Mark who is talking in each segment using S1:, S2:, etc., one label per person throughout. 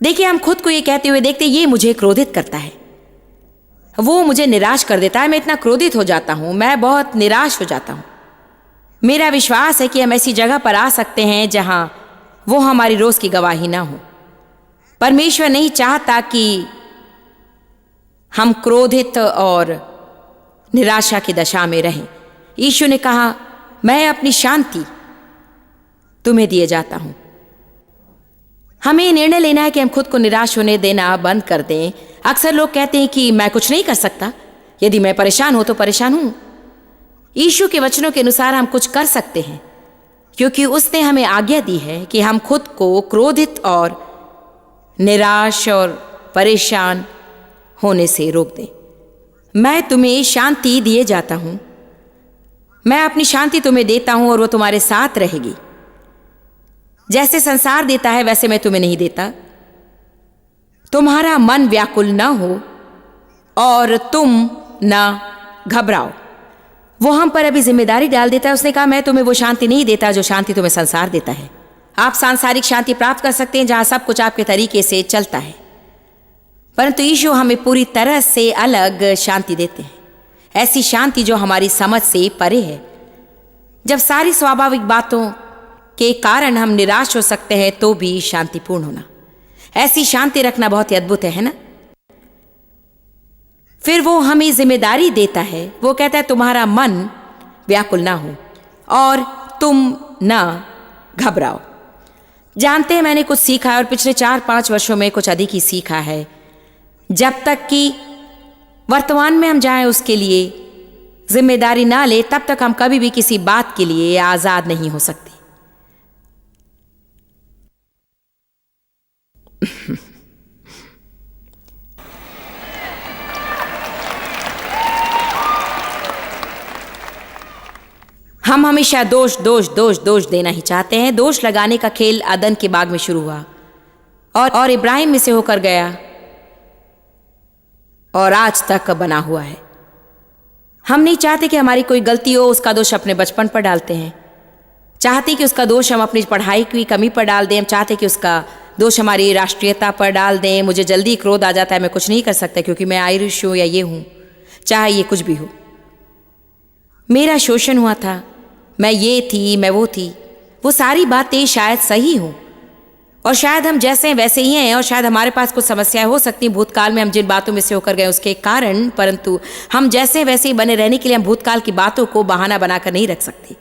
S1: देखिए, हम खुद को ये कहते हुए देखते, ये मुझे क्रोधित करता है, वो मुझे निराश कर देता है, मैं इतना क्रोधित हो जाता हूं, मैं बहुत निराश हो जाता हूं। मेरा विश्वास है कि हम ऐसी जगह पर आ सकते हैं जहां वो हमारी रोज की गवाही ना हो। परमेश्वर नहीं चाहता कि हम क्रोधित और निराशा की दशा में रहें। यीशु ने कहा, मैं अपनी शांति तुम्हें दिए जाता हूं। हमें निर्णय लेना है कि हम खुद को निराश होने देना बंद कर दें। अक्सर लोग कहते हैं कि मैं कुछ नहीं कर सकता, यदि मैं परेशान हो तो परेशान हूं। यीशु के वचनों के अनुसार हम कुछ कर सकते हैं, क्योंकि उसने हमें आज्ञा दी है कि हम खुद को क्रोधित और निराश और परेशान होने से रोक दें। मैं तुम्हें शांति दिए जाता हूं, मैं अपनी शांति तुम्हें देता हूं और वो तुम्हारे साथ रहेगी। जैसे संसार देता है वैसे मैं तुम्हें नहीं देता। तुम्हारा मन व्याकुल न हो और तुम न घबराओ। वो हम पर अभी जिम्मेदारी डाल देता है। उसने कहा, मैं तुम्हें वो शांति नहीं देता जो शांति तुम्हें संसार देता है। आप सांसारिक शांति प्राप्त कर सकते हैं जहां सब कुछ आपके तरीके से चलता है, परंतु यीशु हमें पूरी तरह से अलग शांति देते हैं, ऐसी शांति जो हमारी समझ से परे है। जब सारी स्वाभाविक बातों के कारण हम निराश हो सकते हैं तो भी शांतिपूर्ण होना, ऐसी शांति रखना बहुत ही अद्भुत है ना। फिर वो हमें जिम्मेदारी देता है, वो कहता है तुम्हारा मन व्याकुल ना हो और तुम ना घबराओ। जानते हैं, मैंने कुछ सीखा है और पिछले 4-5 वर्षों में कुछ अधिक ही सीखा है। जब तक कि वर्तमान में हम जाएं उसके लिए जिम्मेदारी ना ले, तब तक हम कभी भी किसी बात के लिए आजाद नहीं हो सकते। हम हमेशा दोष दोष दोष दोष देना ही चाहते हैं। दोष लगाने का खेल अदन के बाग में शुरू हुआ और इब्राहिम में से होकर गया और आज तक बना हुआ है। हम नहीं चाहते कि हमारी कोई गलती हो, उसका दोष अपने बचपन पर डालते हैं। चाहते कि उसका दोष हम अपनी पढ़ाई की कमी पर डाल दें। हम चाहते कि उसका दोष हमारी राष्ट्रीयता पर डाल दें। मुझे जल्दी क्रोध आ जाता है, मैं कुछ नहीं कर सकता क्योंकि मैं आयरिश हूं या ये हूं, चाहे ये कुछ भी हो। मेरा शोषण हुआ था, मैं ये थी, मैं वो थी। वो सारी बातें शायद सही हों और शायद हम जैसे हैं वैसे ही हैं और शायद हमारे पास कुछ समस्याएं हो सकती भूतकाल में हम जिन बातों में से होकर गए उसके कारण, परंतु हम जैसे वैसे ही बने रहने के लिए हम भूतकाल की बातों को बहाना बनाकर नहीं रख सकते।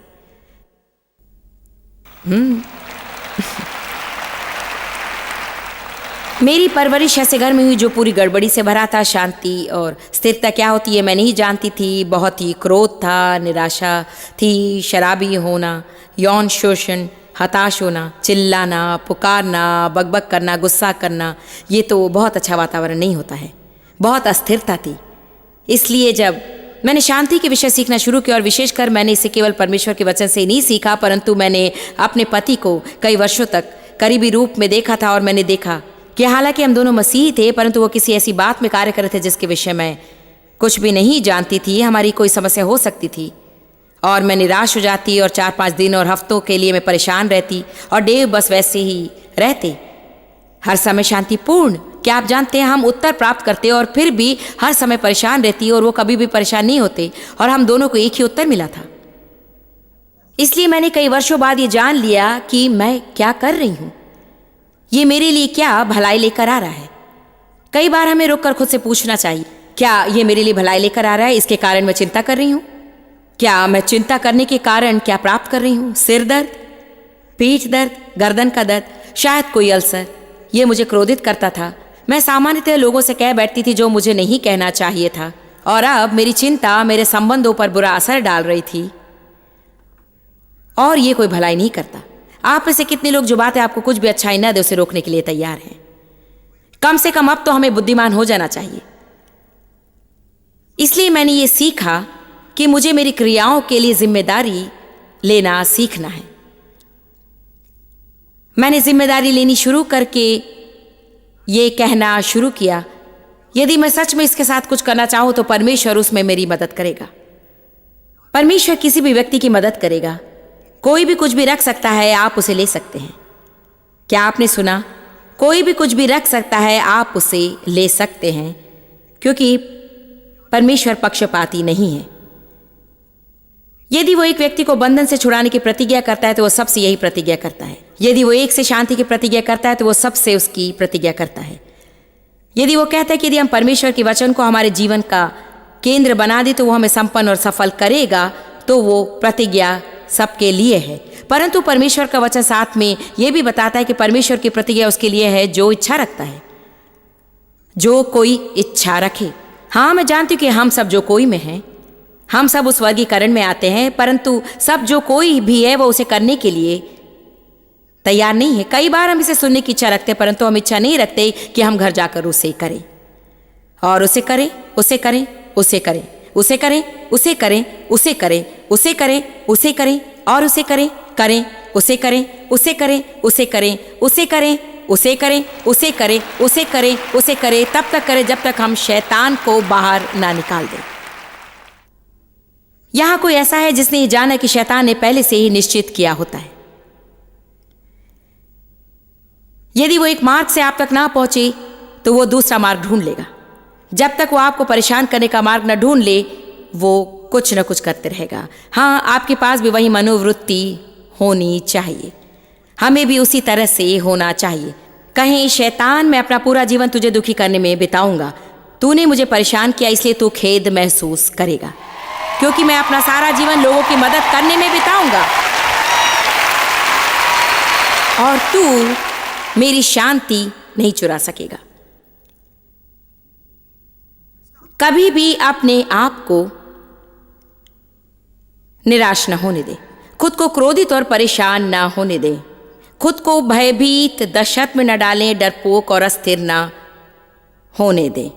S1: मेरी परवरिश ऐसे घर में हुई जो पूरी गड़बड़ी से भरा था। शांति और स्थिरता क्या होती है मैं नहीं जानती थी। बहुत ही क्रोध था, निराशा थी, शराबी होना, यौन शोषण, हताश होना, चिल्लाना, पुकारना, बकबक करना, गुस्सा करना। ये तो बहुत अच्छा वातावरण नहीं होता है। बहुत अस्थिरता थी। इसलिए जब मैंने शांति के विषय सीखना शुरू किया और विशेषकर मैंने इसे केवल परमेश्वर के वचन से नहीं सीखा, परंतु मैंने अपने पति को कई वर्षों तक करीबी रूप में देखा था और मैंने देखा कि हालांकि हम दोनों मसीही थे, परंतु वो किसी ऐसी बात में कार्य कर रहे थे जिसके विषय में कुछ भी नहीं जानती थी। हमारी कोई समस्या हो सकती थी और मैं निराश हो जाती और 4-5 दिन और हफ्तों के लिए मैं परेशान रहती और डेव बस वैसे ही रहते, हर समय शांतिपूर्ण। क्या आप जानते हैं, हम उत्तर प्राप्त करते और फिर भी हर समय परेशान रहती और वो कभी भी परेशान नहीं होते और हम दोनों को एक ही उत्तर मिला था। इसलिए मैंने कई वर्षों बाद ये जान लिया कि मैं क्या कर रही हूं, ये मेरे लिए क्या भलाई लेकर आ रहा है। कई बार हमें रुककर खुद से पूछना चाहिए, क्या ये मेरे लिए भलाई लेकर आ रहा है? इसके कारण मैं चिंता कर रही हूं? क्या मैं चिंता करने के कारण क्या प्राप्त कर रही हूं? सिर दर्द, पीठ दर्द, गर्दन का दर्द, शायद कोई अल्सर। ये मुझे क्रोधित करता था। मैं सामान्यतः लोगों से कह बैठती थी जो मुझे नहीं कहना चाहिए था और अब मेरी चिंता मेरे संबंधों पर बुरा असर डाल रही थी और ये कोई भलाई नहीं करता। आप में से कितने लोग जो बातें आपको कुछ भी अच्छाई न दे उसे रोकने के लिए तैयार हैं? कम से कम अब तो हमें बुद्धिमान हो जाना चाहिए। इसलिए मैंने ये सीखा कि मुझे मेरी क्रियाओं के लिए जिम्मेदारी लेना सीखना है। मैंने जिम्मेदारी लेनी शुरू करके ये कहना शुरू किया, यदि मैं सच में इसके साथ कुछ करना चाहूं तो परमेश्वर उसमें मेरी मदद करेगा। परमेश्वर किसी भी व्यक्ति की मदद करेगा। कोई भी कुछ भी रख सकता है, आप उसे ले सकते हैं। क्या आपने सुना कोई भी कुछ भी रख सकता है, आप उसे ले सकते हैं, क्योंकि परमेश्वर पक्षपाती नहीं है। यदि वो एक व्यक्ति को बंधन से छुड़ाने की प्रतिज्ञा करता है तो वो सबसे यही प्रतिज्ञा करता है। यदि वो एक से शांति की प्रतिज्ञा करता है तो वो सबसे उसकी प्रतिज्ञा करता है। यदि वो कहता है कि यदि हम परमेश्वर के वचन को हमारे जीवन का केंद्र बना दे तो वो हमें संपन्न और सफल करेगा, तो वो प्रतिज्ञा सबके लिए है। परंतु परमेश्वर का वचन साथ में यह भी बताता है कि परमेश्वर की प्रतिज्ञा उसके लिए है जो इच्छा रखता है, जो कोई इच्छा रखे। हाँ, मैं जानती हूँ कि हम सब जो कोई में हैं, हम सब उस वर्गीकरण में आते हैं, परंतु सब जो कोई भी है वो उसे करने के लिए तैयार नहीं है। कई बार हम इसे सुनने की इच्छा रखते हैं, परंतु हम इच्छा नहीं रखते कि हम घर जाकर उसे करें और उसे करें, उसे करें, उसे करें, उसे करें, उसे करें, उसे करें, उसे करें, उसे करें और उसे करें, करें, उसे करें, उसे करें, उसे करें, उसे करें, उसे करें, उसे करें, उसे करें, उसे करें, तब तक करें जब तक हम शैतान को बाहर ना निकाल दें। यहां कोई ऐसा है जिसने ये जाना कि शैतान ने पहले से ही निश्चित किया होता है। यदि वो एक मार्ग से आप तक ना पहुंचे तो वो दूसरा मार्ग ढूंढ लेगा। जब तक वो आपको परेशान करने का मार्ग न ढूंढ ले, वो कुछ न कुछ करते रहेगा। हाँ, आपके पास भी वही मनोवृत्ति होनी चाहिए, हमें भी उसी तरह से होना चाहिए। कहीं शैतान, मैं अपना पूरा जीवन तुझे दुखी करने में बिताऊंगा, तूने मुझे परेशान किया इसलिए तू खेद महसूस करेगा, क्योंकि मैं अपना सारा जीवन लोगों की मदद करने में बिताऊंगा और तू मेरी शांति नहीं चुरा सकेगा। कभी भी अपने आप को निराश न होने दे, खुद को क्रोधित और परेशान न होने दे, खुद को भयभीत दहशत में न डालें, डरपोक और अस्थिर न होने दे।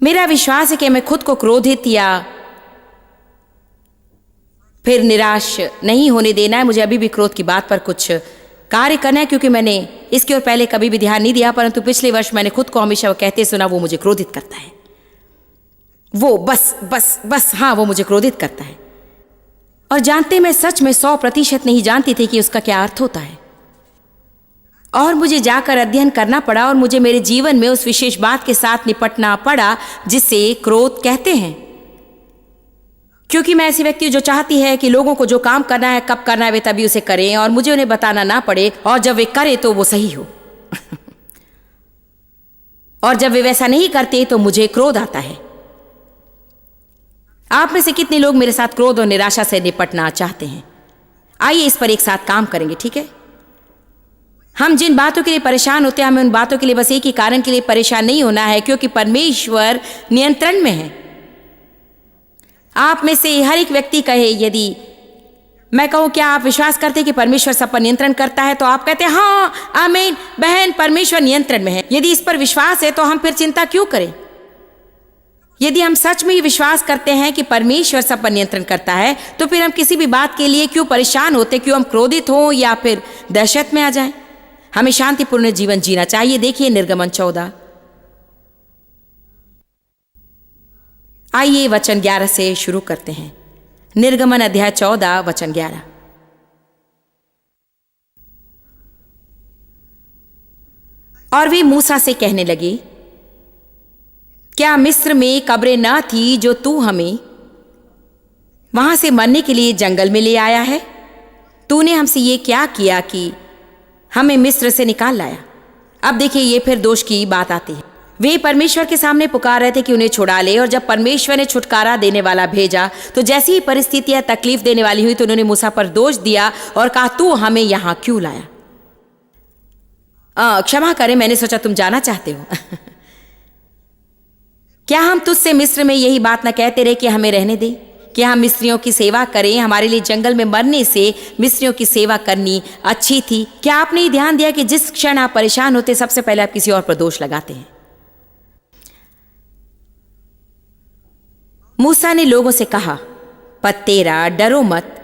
S1: मेरा विश्वास है कि मैं खुद को क्रोधित या फिर निराश नहीं होने देना है। मुझे अभी भी क्रोध की बात पर कुछ कार्य करना है, क्योंकि मैंने इसके और पहले कभी भी ध्यान नहीं दिया, परंतु पिछले वर्ष मैंने खुद को हमेशा वो कहते सुना, वो मुझे क्रोधित करता है, वो बस बस बस, हाँ, वो मुझे क्रोधित करता है। और जानते, मैं सच में 100% नहीं जानती थी कि उसका क्या अर्थ होता है, और मुझे जाकर अध्ययन करना पड़ा और मुझे मेरे जीवन में उस विशेष बात के साथ निपटना पड़ा जिसे क्रोध कहते हैं। क्योंकि मैं ऐसी व्यक्ति जो चाहती है कि लोगों को जो काम करना है, कब करना है, वे तभी उसे करें और मुझे उन्हें बताना ना पड़े, और जब वे करें तो वो सही हो और जब वे वैसा नहीं करते तो मुझे क्रोध आता है। आप में से कितने लोग मेरे साथ क्रोध और निराशा से निपटना चाहते हैं? आइए इस पर एक साथ काम करेंगे, ठीक है? हम जिन बातों के लिए परेशान होते हैं, हमें उन बातों के लिए बस एक ही कारण के लिए परेशान नहीं होना है, क्योंकि परमेश्वर नियंत्रण में है। आप में से हर एक व्यक्ति कहे, यदि मैं कहूं क्या आप विश्वास करते हैं कि परमेश्वर सब पर नियंत्रण करता है, तो आप कहते हैं हाँ आमीन बहन, परमेश्वर नियंत्रण में है। यदि इस पर विश्वास है तो हम फिर चिंता क्यों करें? यदि हम सच में ही विश्वास करते हैं कि परमेश्वर सब पर नियंत्रण करता है, तो फिर हम किसी भी बात के लिए क्यों परेशान होते, क्यों हम क्रोधित हों या फिर दहशत में आ जाएं? हमें शांतिपूर्ण जीवन जीना चाहिए। देखिए निर्गमन 14, आइए वचन 11 से शुरू करते हैं। निर्गमन अध्याय 14 वचन 11। और वे मूसा से कहने लगे, क्या मिस्र में कब्रें ना थी जो तू हमें वहां से मरने के लिए जंगल में ले आया है? तूने हमसे ये क्या किया कि हमें मिस्र से निकाल लाया? अब देखिए, ये फिर दोष की बात आती है। वे परमेश्वर के सामने पुकार रहे थे कि उन्हें छुड़ा ले, और जब परमेश्वर ने छुटकारा देने वाला भेजा तो जैसी ही परिस्थितियां तकलीफ देने वाली हुई तो उन्होंने मूसा पर दोष दिया और कहा, तू हमें यहां क्यों लाया? क्षमा करें, मैंने सोचा तुम जाना चाहते हो क्या हम तुझसे मिस्र में यही बात न कहते रहे कि हमें रहने दे, कि हम मिस्रियों की सेवा करें? हमारे लिए जंगल में मरने से मिस्रियों की सेवा करनी अच्छी थी। क्या आपने ये ध्यान दिया कि जिस क्षण आप परेशान होते सबसे पहले आप किसी और पर दोष लगाते हैं? मूसा ने लोगों से कहा, पत्तेरा, डरो मत,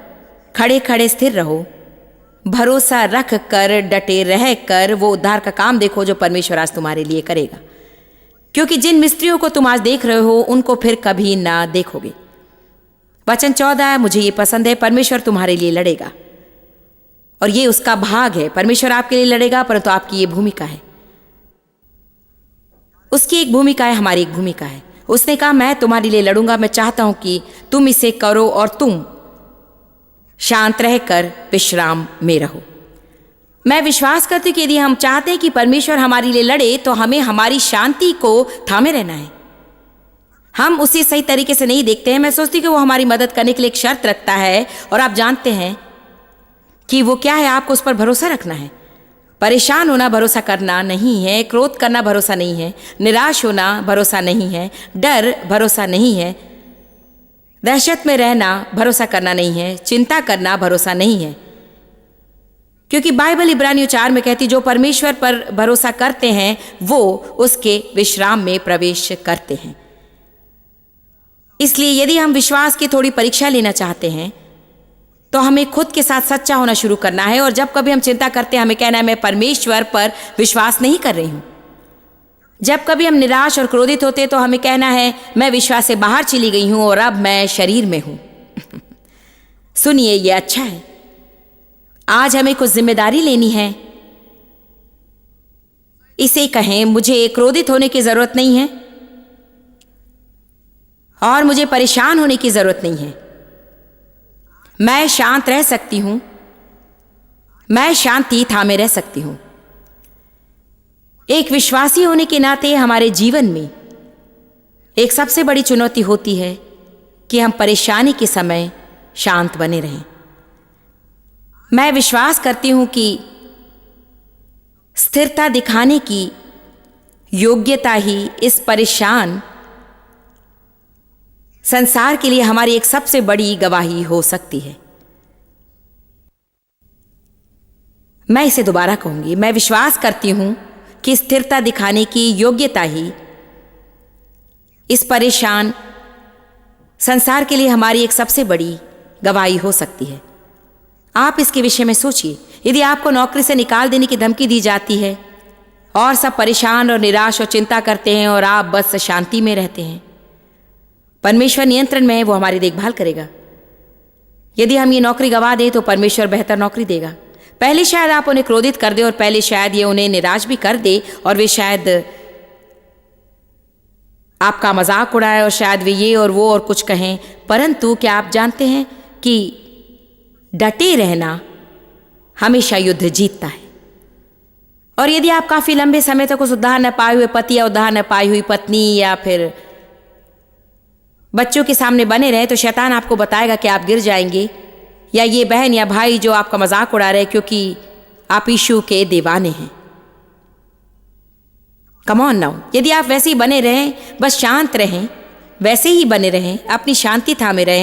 S1: खड़े खड़े स्थिर रहो, भरोसा रख कर डटे रह कर वो उद्धार का काम देखो जो परमेश्वर आज तुम्हारे लिए करेगा, क्योंकि जिन मिस्त्रियों को तुम आज देख रहे हो उनको फिर कभी ना देखोगे। वचन 14, मुझे ये पसंद है, परमेश्वर तुम्हारे लिए लड़ेगा और ये उसका भाग है। परमेश्वर आपके लिए लड़ेगा, परंतु आपकी ये भूमिका है। उसकी एक भूमिका है, हमारी एक भूमिका है। उसने कहा मैं तुम्हारे लिए लड़ूंगा, मैं चाहता हूं कि तुम इसे करो और तुम शांत रहकर विश्राम में रहो। मैं विश्वास करती हूं कि यदि हम चाहते हैं कि परमेश्वर हमारे लिए लड़े तो हमें हमारी शांति को थामे रहना है। हम उसे सही तरीके से नहीं देखते हैं। मैं सोचती हूं कि वो हमारी मदद करने के लिए एक शर्त रखता है, और आप जानते हैं कि वो क्या है। आपको उस पर भरोसा रखना है। परेशान होना भरोसा करना नहीं है, क्रोध करना भरोसा नहीं है, निराश होना भरोसा नहीं है, डर भरोसा नहीं है, दहशत में रहना भरोसा करना नहीं है, चिंता करना भरोसा नहीं है। क्योंकि बाइबल इब्रानियों 4 में कहती जो परमेश्वर पर भरोसा करते हैं वो उसके विश्राम में प्रवेश करते हैं। इसलिए यदि हम विश्वास की थोड़ी परीक्षा लेना चाहते हैं तो हमें खुद के साथ सच्चा होना शुरू करना है। और जब कभी हम चिंता करते हैं हमें कहना है मैं परमेश्वर पर विश्वास नहीं कर रही हूं। जब कभी हम निराश और क्रोधित होते तो हमें कहना है मैं विश्वास से बाहर चली गई हूं और अब मैं शरीर में हूं। सुनिए, यह अच्छा है। आज हमें कुछ जिम्मेदारी लेनी है। इसे कहें मुझे क्रोधित होने की जरूरत नहीं है और मुझे परेशान होने की जरूरत नहीं है। मैं शांत रह सकती हूं, मैं शांति थामे रह सकती हूं। एक विश्वासी होने के नाते हमारे जीवन में एक सबसे बड़ी चुनौती होती है कि हम परेशानी के समय शांत बने रहें। मैं विश्वास करती हूं कि स्थिरता दिखाने की योग्यता ही इस परेशान संसार के लिए हमारी एक सबसे बड़ी गवाही हो सकती है। मैं इसे दोबारा कहूंगी, मैं विश्वास करती हूं कि स्थिरता दिखाने की योग्यता ही इस परेशान संसार के लिए हमारी एक सबसे बड़ी गवाही हो सकती है। आप इसके विषय में सोचिए। यदि आपको नौकरी से निकाल देने की धमकी दी जाती है और सब परेशान और निराश और चिंता करते हैं और आप बस शांति में रहते हैं, परमेश्वर नियंत्रण में है, वो हमारी देखभाल करेगा। यदि हम ये नौकरी गंवा दें तो परमेश्वर बेहतर नौकरी देगा। पहले शायद आप उन्हें क्रोधित कर दे और पहले शायद ये उन्हें निराश भी कर दे और वे शायद आपका मजाक उड़ाए और शायद वे ये और वो और कुछ कहें, परंतु क्या आप जानते हैं कि डटे रहना हमेशा युद्ध जीतता है। और यदि आप काफी लंबे समय तक उस उद्धार न पाए हुए पति या उद्धार न पाई हुई पत्नी या फिर बच्चों के सामने बने रहे तो शैतान आपको बताएगा कि आप गिर जाएंगे, या ये बहन या भाई जो आपका मजाक उड़ा रहे क्योंकि आप यीशु के दीवाने हैं। कम ऑन नाउ, यदि आप वैसे ही बने रहें, बस शांत रहें, वैसे ही बने रहें, अपनी शांति थामे रहें,